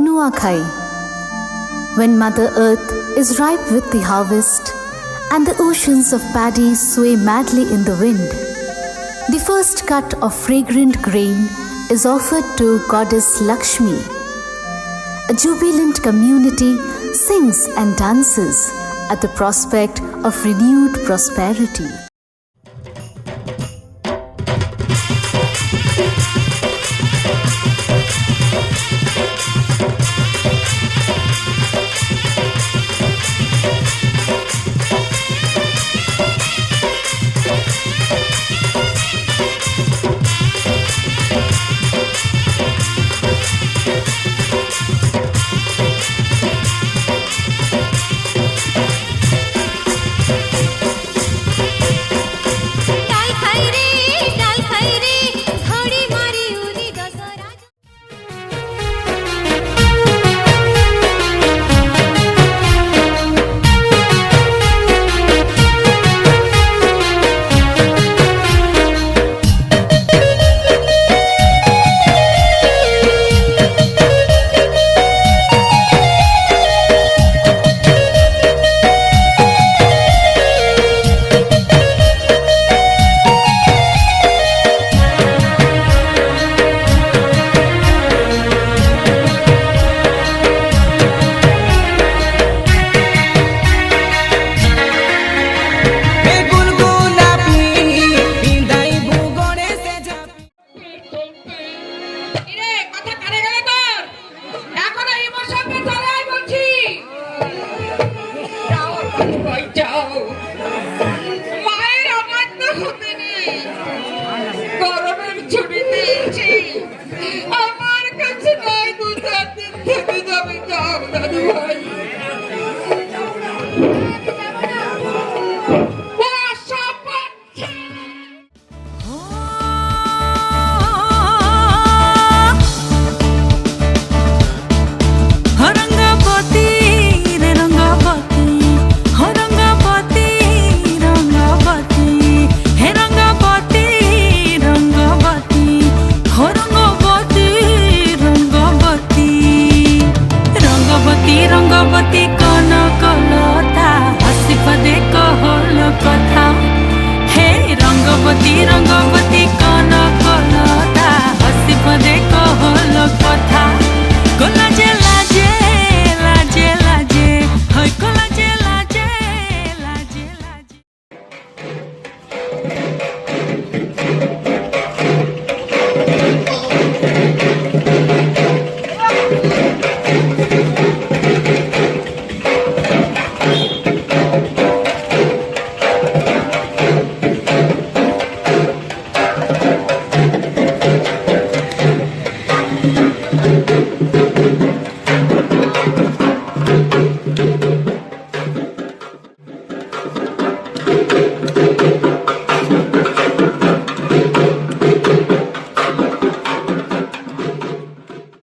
Nuakhai, when Mother Earth is ripe with the harvest and the oceans of paddy sway madly in the wind, the first cut of fragrant grain is offered to Goddess Lakshmi. A jubilant community sings and dances at the prospect of renewed prosperity. আমার কাছে নাই, 2-4 দিন থেকে যাবে, যাও দাদু ভাই। রঙ্গবতী কোন কলতা হাসি পদে কহল কথা হে রঙ্গবতী রঙ্গবতী কোন কলতা হাসি পদে কহল কথা কোলা যে লাজে লাজে লাজে হয় কোলা যে লাজে লাজে লাজে